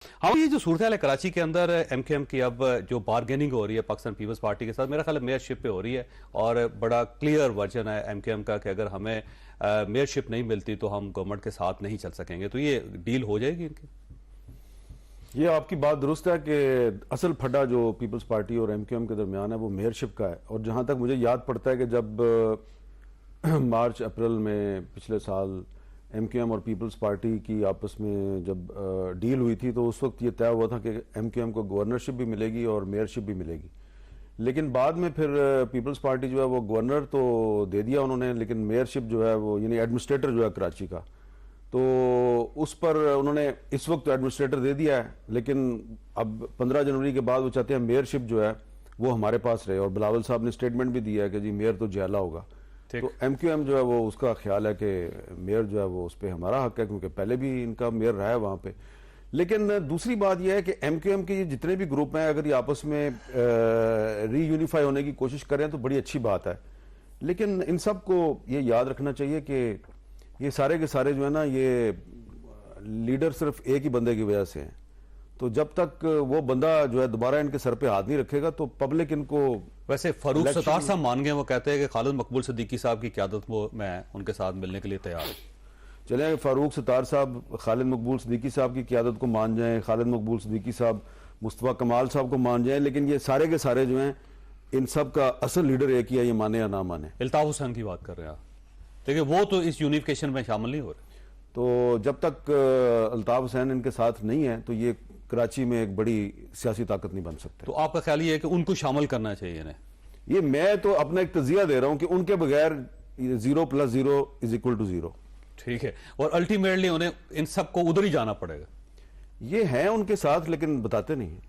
ہاں یہ جو صورتحال ہے کراچی کے اندر ایم کیو ایم کی اب جو بارگیننگ ہو رہی ہے پاکستان پیپلز پارٹی کے ساتھ، میرا خیال ہے میئر شپ پہ ہو رہی ہے، اور بڑا کلیئر ورژن ہے ایم کیو ایم کا کہ اگر ہمیں میئر شپ نہیں ملتی تو ہم گورنمنٹ کے ساتھ نہیں چل سکیں گے. تو یہ ڈیل ہو جائے گی ان کی؟ یہ آپ کی بات درست ہے کہ اصل پھڈا جو پیپلز پارٹی اور ایم کیو ایم کے درمیان ہے وہ میئر شپ کا ہے. اور جہاں تک مجھے یاد پڑتا ہے کہ جب مارچ اپریل میں پچھلے سال ایم کیو ایم اور پیپلز پارٹی کی آپس میں جب ڈیل ہوئی تھی تو اس وقت یہ طے ہوا تھا کہ ایم کیو ایم کو گورنرشپ بھی ملے گی اور میئر شپ بھی ملے گی. لیکن بعد میں پھر پیپلز پارٹی جو ہے وہ گورنر تو دے دیا انہوں نے، لیکن میئر شپ جو ہے وہ یعنی ایڈمنسٹریٹر جو ہے کراچی کا، تو اس پر انہوں نے اس وقت ایڈمنسٹریٹر دے دیا ہے. لیکن اب 15 جنوری کے بعد وہ چاہتے ہیں میئر شپ جو ہے وہ ہمارے پاس رہے، اور بلاول صاحب نے اسٹیٹمنٹ بھی دیا ہے کہ جی میئر تو جیلا ہوگا. تو ایم کیو ایم جو ہے وہ اس کا خیال ہے کہ میئر جو ہے وہ اس پہ ہمارا حق ہے، کیونکہ پہلے بھی ان کا میئر رہا ہے وہاں پہ. لیکن دوسری بات یہ ہے کہ ایم کیو ایم کے جتنے بھی گروپ ہیں اگر یہ آپس میں ری یونیفائی ہونے کی کوشش کریں تو بڑی اچھی بات ہے. لیکن ان سب کو یہ یاد رکھنا چاہیے کہ یہ سارے کے سارے جو ہے نا یہ لیڈر صرف ایک ہی بندے کی وجہ سے ہیں. تو جب تک وہ بندہ جو ہے دوبارہ ان کے سر پہ ہاتھ نہیں رکھے گا تو پبلک ان کو... ویسے فاروق ستار صاحب مان گئے، وہ کہتے ہیں کہ خالد مقبول صدیقی صاحب کی قیادت میں ان کے ساتھ ملنے کے لیے تیار ہوں. چلیں فاروق ستار صاحب خالد مقبول صدیقی صاحب کی قیادت کو مان جائیں، خالد مقبول صدیقی صاحب مصطفیٰ کمال صاحب کو مان جائیں، لیکن یہ سارے کے سارے جو ہیں ان سب کا اصل لیڈر ایک ہی ہے، یہ مانے یا نہ مانے. الطاف حسین کی بات کر رہے ہیں آپ، دیکھیں وہ تو اس یونیفیکیشن میں شامل نہیں ہو رہے. تو جب تک الطاف حسین ان کے ساتھ نہیں ہے تو یہ کراچی میں ایک بڑی سیاسی طاقت نہیں بن سکتے. تو آپ کا خیال یہ ہے کہ ان کو شامل کرنا چاہیے انہیں؟ یہ میں تو اپنا ایک تجزیہ دے رہا ہوں کہ ان کے بغیر 0 + 0 = 0. ٹھیک ہے، اور الٹیمیٹلی انہیں ان سب کو ادھر ہی جانا پڑے گا. یہ ہیں ان کے ساتھ لیکن بتاتے نہیں ہیں.